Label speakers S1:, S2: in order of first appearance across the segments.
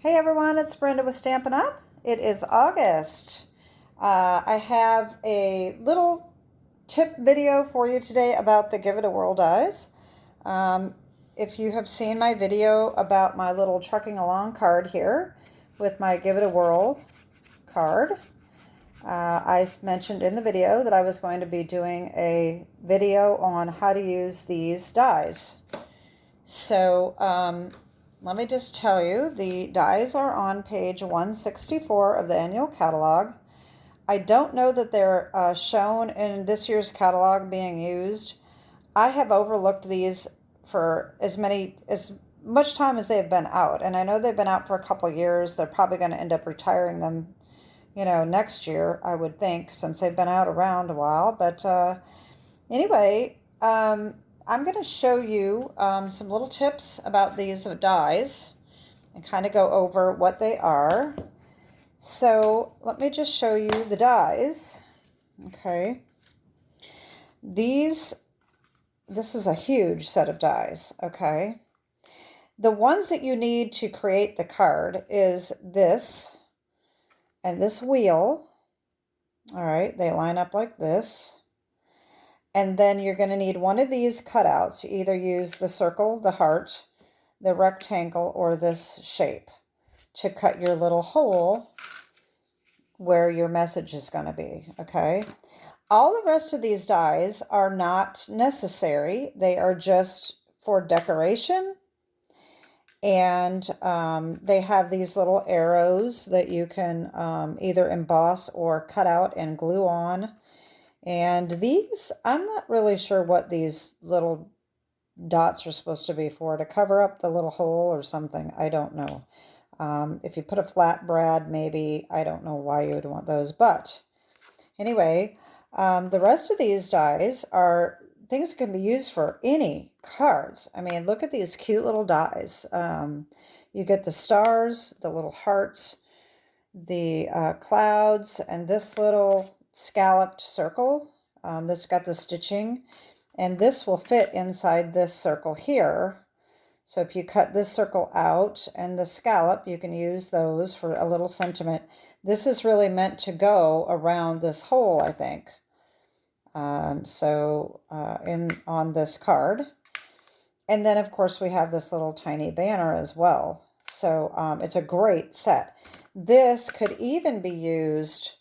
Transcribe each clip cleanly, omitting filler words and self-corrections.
S1: Hey everyone, it's Brenda with Stampin' Up. It is August. I have a little tip video for you today about the Give It A Whirl Dies. If you have seen my video about my little trucking along card here with my Give It A Whirl card, I mentioned in the video that I was going to be doing a video on how to use these dies. So let me just tell you, the dies are on page 164 of the annual catalog. I don't know that they're shown in this year's catalog being used. I have overlooked these for as much time as they've been out, and I know they've been out for a couple years. They're probably going to end up retiring them, next year, I would think, since they've been out around a while. But anyway, I'm going to show you some little tips about these dies and kind of go over what they are. So let me just show you the dies. Okay. This is a huge set of dies. Okay. The ones that you need to create the card is this and this wheel. All right. They line up like this. And then you're going to need one of these cutouts. You either use the circle, the heart, the rectangle, or this shape to cut your little hole where your message is going to be, okay? All the rest of these dies are not necessary. They are just for decoration. And they have these little arrows that you can either emboss or cut out and glue on. And these, I'm not really sure what these little dots are supposed to be for, to cover up the little hole or something. I don't know. If you put a flat brad, maybe, I don't know why you would want those. But anyway, the rest of these dies are things that can be used for any cards. I mean, look at these cute little dies. You get the stars, the little hearts, the clouds, and this little scalloped circle. This got the stitching, and this will fit inside this circle here. So if you cut this circle out and the scallop, you can use those for a little sentiment. This is really meant to go around this hole, I think. On this card. And then of course we have this little tiny banner as well. So it's a great set. This could even be used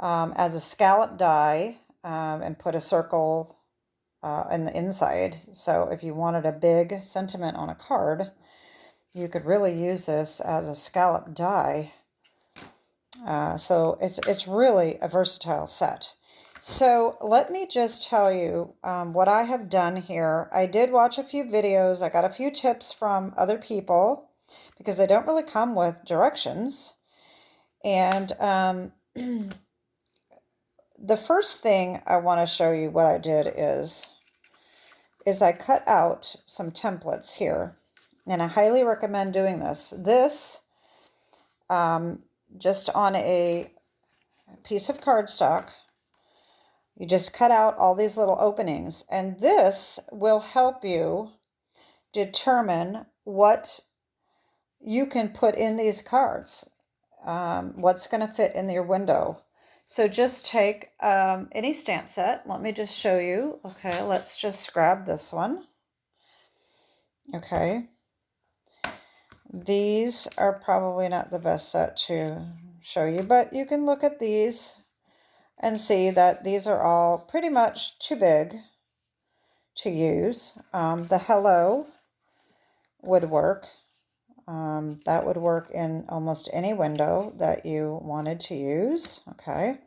S1: as a scallop die and put a circle in the inside. So if you wanted a big sentiment on a card, you could really use this as a scallop die. So it's really a versatile set. So let me just tell you what I have done here. I did watch a few videos. I got a few tips from other people because they don't really come with directions. And the first thing I want to show you what I did is I cut out some templates here, and I highly recommend doing this. This, just on a piece of cardstock, you just cut out all these little openings, and this will help you determine what you can put in these cards, what's going to fit in your window. So just take any stamp set. Let me just show you. Okay, let's just grab this one. Okay. These are probably not the best set to show you, but you can look at these and see that these are all pretty much too big to use. The hello would work. That would work in almost any window that you wanted to use, okay?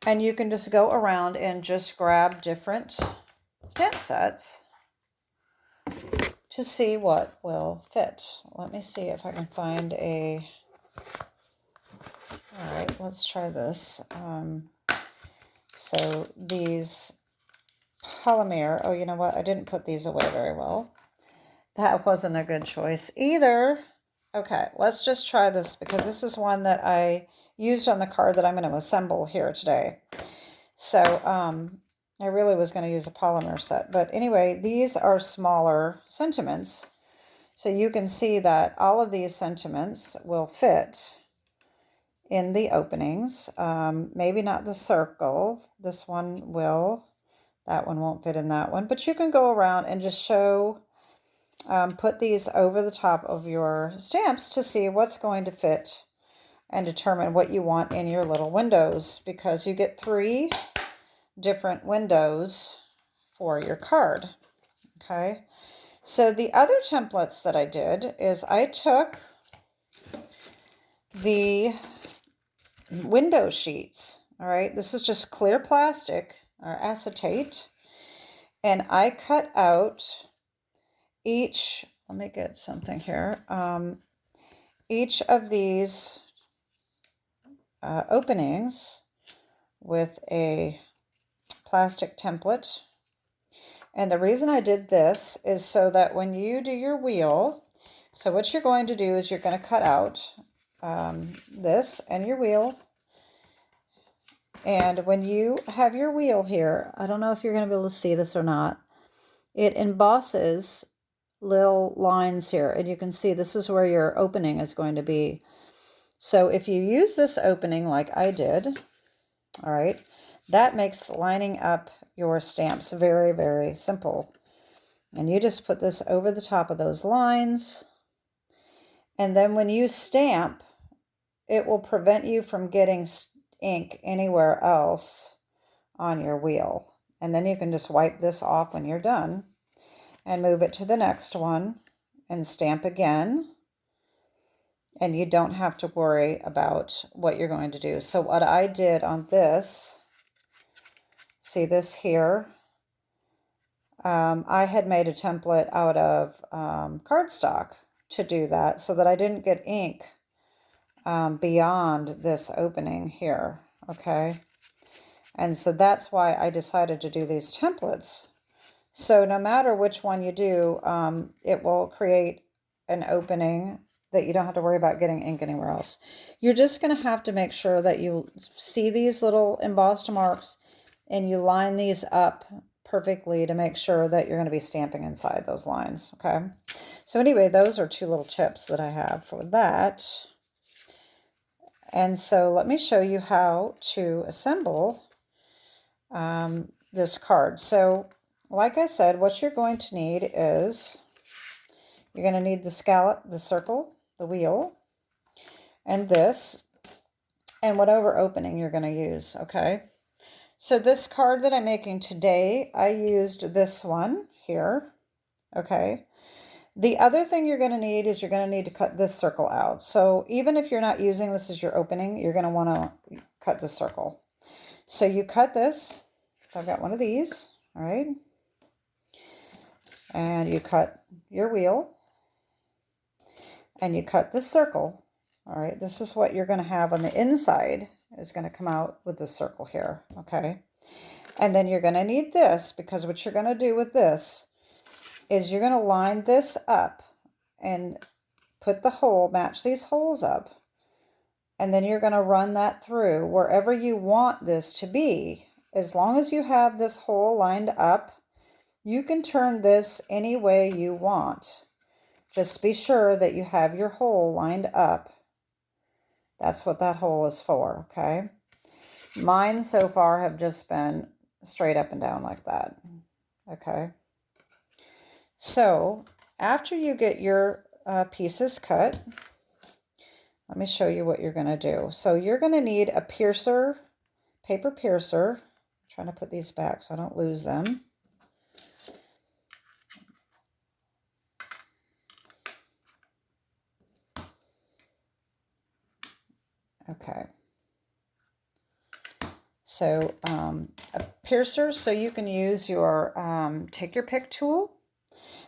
S1: And you can just go around and just grab different stamp sets to see what will fit. Let me see if I can find a... All right, let's try this. So these polymer, oh, you know what? I didn't put these away very well. That wasn't a good choice either. Okay, let's just try this because this is one that I used on the card that I'm going to assemble here today. So I really was going to use a polymer set. But anyway, these are smaller sentiments. So you can see that all of these sentiments will fit in the openings. Maybe not the circle. This one will. That one won't fit in that one. But you can go around and just show, put these over the top of your stamps to see what's going to fit and determine what you want in your little windows, because you get 3 different windows for your card. Okay. So the other templates that I did is I took the window sheets. All right. This is just clear plastic or acetate. And I cut out each, let me get something here. Each of these openings with a plastic template. And the reason I did this is so that when you do your wheel, so what you're going to do is you're going to cut out this and your wheel. And when you have your wheel here, I don't know if you're going to be able to see this or not, it embosses little lines here. And you can see this is where your opening is going to be. So if you use this opening like I did, all right, that makes lining up your stamps very, very simple. And you just put this over the top of those lines. And then when you stamp, it will prevent you from getting ink anywhere else on your wheel. And then you can just wipe this off when you're done and move it to the next one and stamp again. And you don't have to worry about what you're going to do. So what I did on this, see this here, I had made a template out of cardstock to do that so that I didn't get ink beyond this opening here, okay? And so that's why I decided to do these templates. So no matter which one you do, it will create an opening that you don't have to worry about getting ink anywhere else. You're just going to have to make sure that you see these little embossed marks and you line these up perfectly to make sure that you're going to be stamping inside those lines, okay? So anyway, those are 2 little tips that I have for that. And so let me show you how to assemble this card. So like I said, what you're going to need is, you're going to need the scallop, the circle, the wheel, and this, and whatever opening you're going to use, okay? So this card that I'm making today, I used this one here, okay? The other thing you're going to need is you're going to need to cut this circle out. So even if you're not using this as your opening, you're going to want to cut the circle. So you cut this. So I've got one of these, all right? And you cut your wheel. And you cut this circle, all right? This is what you're going to have on the inside, is going to come out with this circle here, okay? And then you're going to need this, because what you're going to do with this is you're going to line this up and put the hole, match these holes up, and then you're going to run that through wherever you want this to be. As long as you have this hole lined up, you can turn this any way you want. Just be sure that you have your hole lined up. That's what that hole is for, okay? Mine so far have just been straight up and down like that, okay? So after you get your pieces cut, let me show you what you're going to do. So you're going to need a piercer, paper piercer. I'm trying to put these back so I don't lose them. Okay. So a piercer, so you can use your, take your pick tool,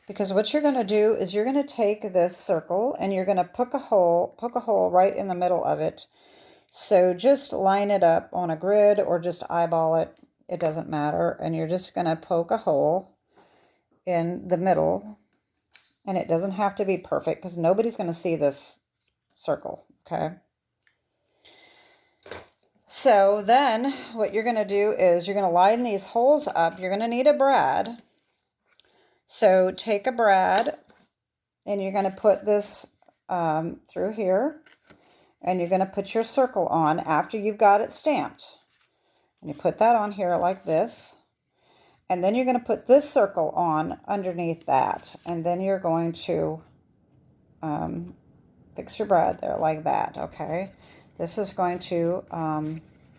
S1: because what you're going to do is you're going to take this circle and you're going to poke a hole right in the middle of it. So just line it up on a grid or just eyeball it. It doesn't matter. And you're just going to poke a hole in the middle. And it doesn't have to be perfect because nobody's going to see this circle, okay? So then what you're going to do is you're going to line these holes up. You're going to need a brad. So take a brad and you're going to put this through here, and you're going to put your circle on after you've got it stamped. And you put that on here like this. And then you're going to put this circle on underneath that. And then you're going to fix your brad there like that, okay? This is going to,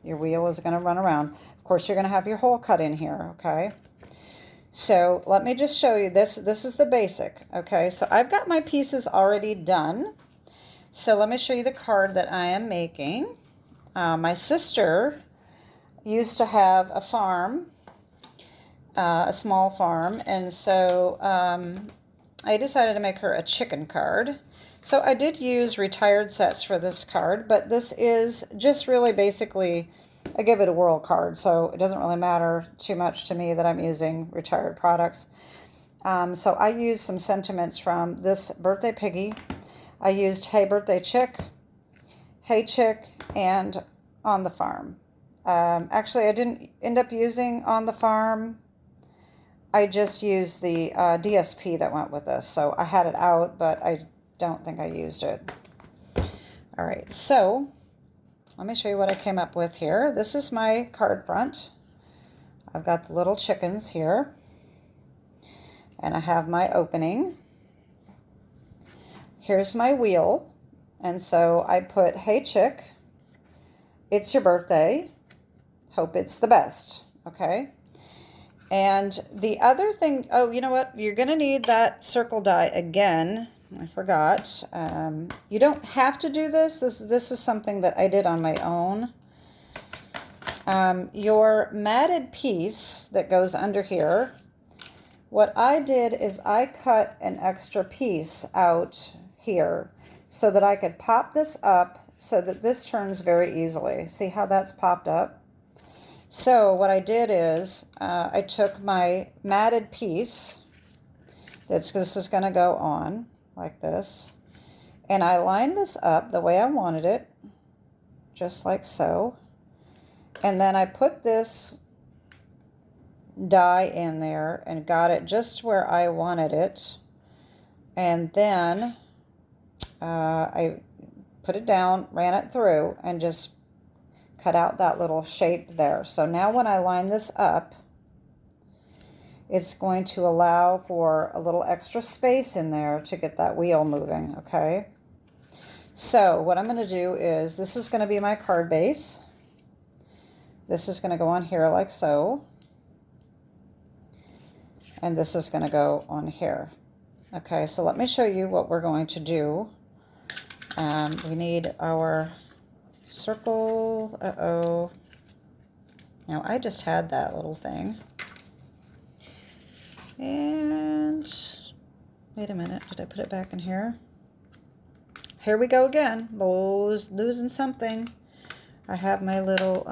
S1: your wheel is going to run around. Of course, you're going to have your hole cut in here, okay? So let me just show you this. This is the basic, okay? So I've got my pieces already done. So let me show you the card that I am making. My sister used to have a farm, a small farm, and so I decided to make her a chicken card. So I did use retired sets for this card, but this is just really basically a Give It a Whirl card, so it doesn't really matter too much to me that I'm using retired products. So I used some sentiments from this Birthday Piggy. I used Hey Birthday Chick, Hey Chick, and On the Farm. Actually, I didn't end up using On the Farm. I just used the DSP that went with this. So I had it out, but I don't think I used it. All right, so let me show you what I came up with here. This is my card front. I've got the little chickens here. And I have my opening. Here's my wheel. And so I put, Hey Chick, it's your birthday. Hope it's the best, okay? And the other thing, oh, you know what? You're going to need that circle die again. I forgot. You don't have to do this. This is something that I did on my own. Your matted piece that goes under here, what I did is I cut an extra piece out here so that I could pop this up so that this turns very easily. See how that's popped up? So what I did is I took my matted piece, this is going to go on like this, and I lined this up the way I wanted it, just like so. And then I put this die in there and got it just where I wanted it. And then I put it down, ran it through, and just cut out that little shape there. So now when I line this up, it's going to allow for a little extra space in there to get that wheel moving, okay? So what I'm going to do is, this is going to be my card base. This is going to go on here like so. And this is going to go on here. Okay, so let me show you what we're going to do. We need our circle. Uh-oh. Now, I just had that little thing. And wait a minute. Did I put it back in here? Here we go again. Losing something. I have my little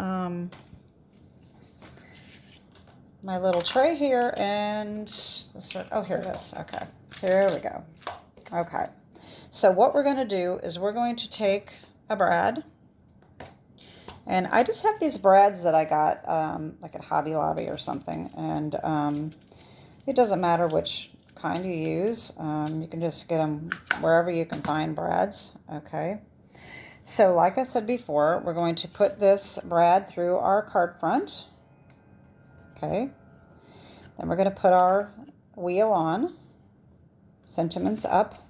S1: tray here, and oh, here it is. Okay, here we go. Okay, so what we're going to do is we're going to take a brad, and I just have these brads that I got like at Hobby Lobby or something, and it doesn't matter which kind you use. You can just get them wherever you can find brads. Okay, so like I said before, we're going to put this brad through our card front. Okay, then we're going to put our wheel on, sentiments up,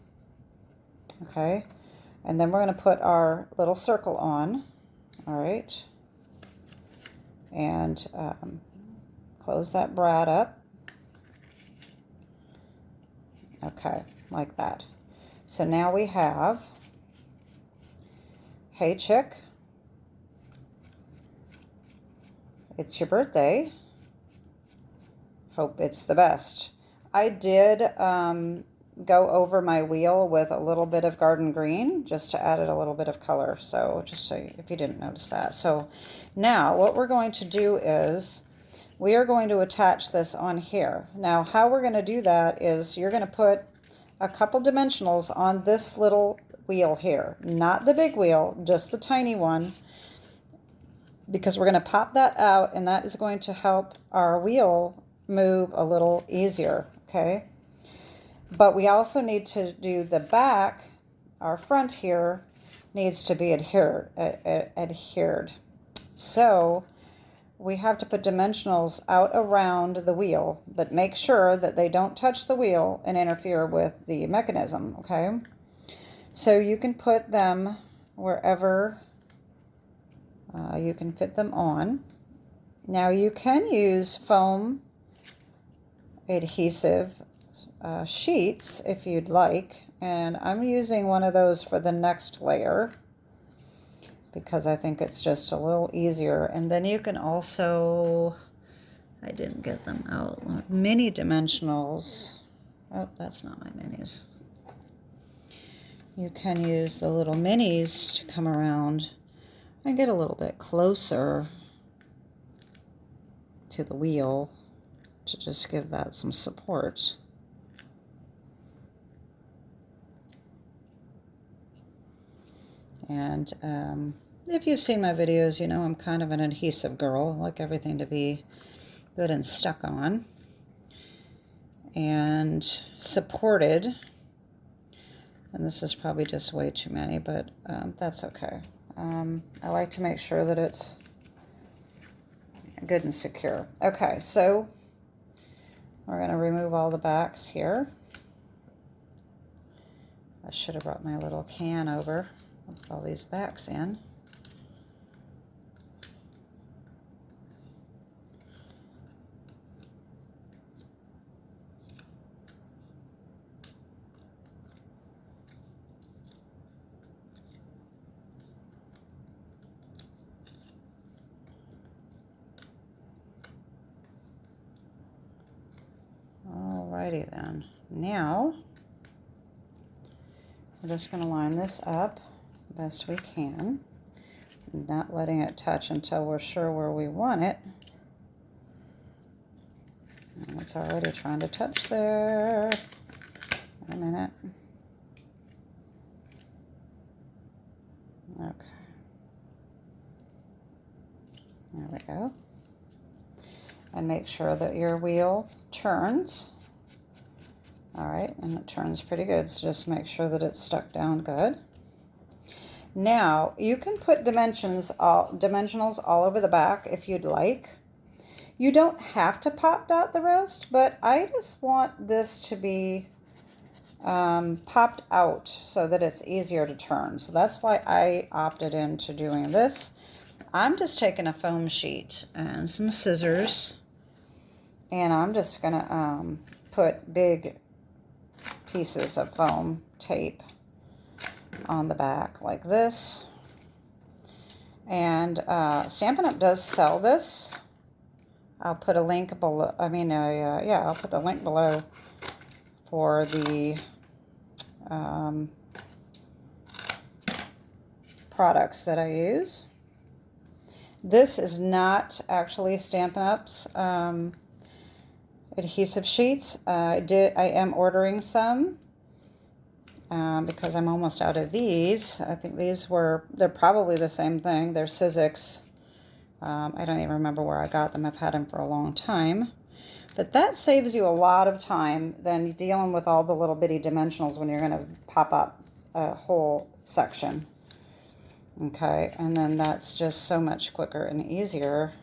S1: okay, and then we're going to put our little circle on, all right, and close that brad up, okay, like that. So now we have, Hey Chick, it's your birthday. Hope it's the best. I did go over my wheel with a little bit of garden green just to add it a little bit of color. So just so if you didn't notice that. So now what we're going to do is we are going to attach this on here. Now how we're going to do that is you're going to put a couple dimensionals on this little wheel here. Not the big wheel, just the tiny one. Because we're going to pop that out, and that is going to help our wheel move a little easier, okay? But we also need to do the back. Our front here needs to be adhered. So we have to put dimensionals out around the wheel, but make sure that they don't touch the wheel and interfere with the mechanism, okay? So you can put them wherever you can fit them on. Now you can use foam adhesive sheets if you'd like, and I'm using one of those for the next layer because I think it's just a little easier. And then you can also, I didn't get them out, mini dimensionals. Oh, that's not my minis. You can use the little minis to come around and get a little bit closer to the wheel to just give that some support. And if you've seen my videos, you know I'm kind of an adhesive girl. I like everything to be good and stuck on and supported. And this is probably just way too many, but that's okay. I like to make sure that it's good and secure. Okay, so we're going to remove all the backs here. I should have brought my little can over. I'll put all these backs in. Alrighty then. Now we're just going to line this up the best we can, not letting it touch until we're sure where we want it. And it's already trying to touch there. Wait a minute. Okay. There we go. And make sure that your wheel turns. All right, and it turns pretty good, so just make sure that it's stuck down good. Now, you can put dimensionals all over the back if you'd like. You don't have to pop dot the rest, but I just want this to be popped out so that it's easier to turn. So that's why I opted into doing this. I'm just taking a foam sheet and some scissors, and I'm just going to put big pieces of foam tape on the back like this. And Stampin' Up! Does sell this. I'll put a link below. I'll put the link below for the products that I use. This is not actually Stampin' Up's adhesive sheets. I am ordering some because I'm almost out of these. I think they're probably the same thing. They're Sizzix. I don't even remember where I got them. I've had them for a long time. But that saves you a lot of time than dealing with all the little bitty dimensionals when you're going to pop up a whole section. Okay, and then that's just so much quicker and easier.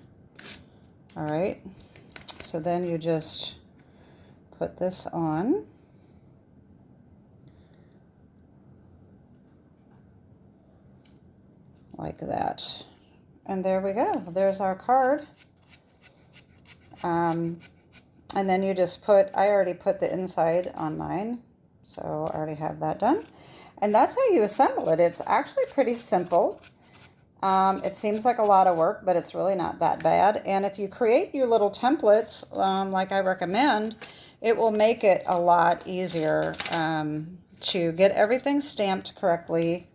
S1: All right, so then you just put this on. Like that. And there we go. There's our card. And then you just I already put the inside on mine, so I already have that done. And that's how you assemble it. It's actually pretty simple. It seems like a lot of work, but it's really not that bad. And if you create your little templates, like I recommend, it will make it a lot easier to get everything stamped correctly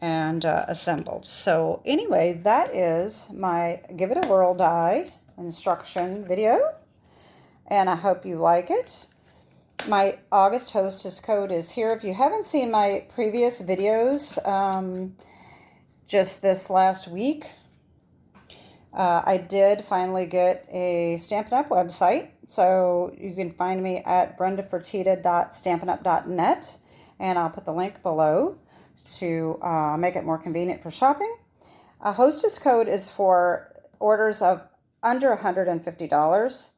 S1: and assembled. So anyway, that is my Give It a Whirl Die instruction video, and I hope you like it. My August Hostess code is here. If you haven't seen my previous videos, just this last week, I did finally get a Stampin' Up! Website So you can find me at brendafertita.stampinup.net, and I'll put the link below to make it more convenient for shopping. A hostess code is for orders of under $150.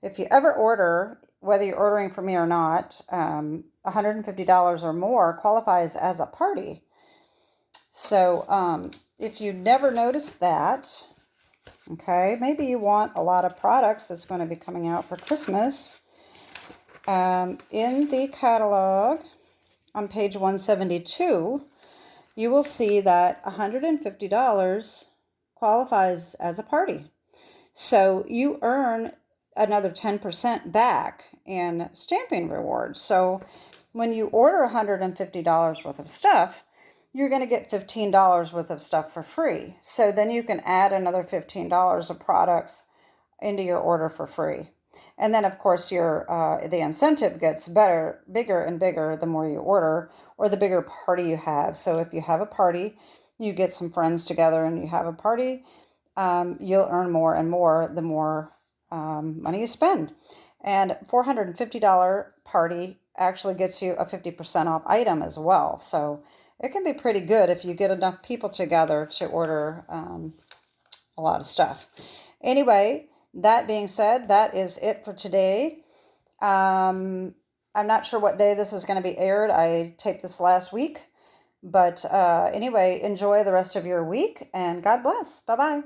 S1: If you ever order, whether you're ordering for me or not, $150 or more qualifies as a party. So if you never noticed that, okay, maybe you want a lot of products that's going to be coming out for Christmas. In the catalog on page 172, you will see that $150 qualifies as a party. So you earn another 10% back in stamping rewards. So when you order $150 worth of stuff, you're going to get $15 worth of stuff for free. So then you can add another $15 of products into your order for free. And then, of course, the incentive gets bigger and bigger the more you order, or the bigger party you have. So if you have a party, you get some friends together and you have a party, you'll earn more and more the more money you spend. And $450 party actually gets you a 50% off item as well. So it can be pretty good if you get enough people together to order a lot of stuff. Anyway, that being said, that is it for today. I'm not sure what day this is going to be aired. I taped this last week. But anyway, enjoy the rest of your week, and God bless. Bye-bye.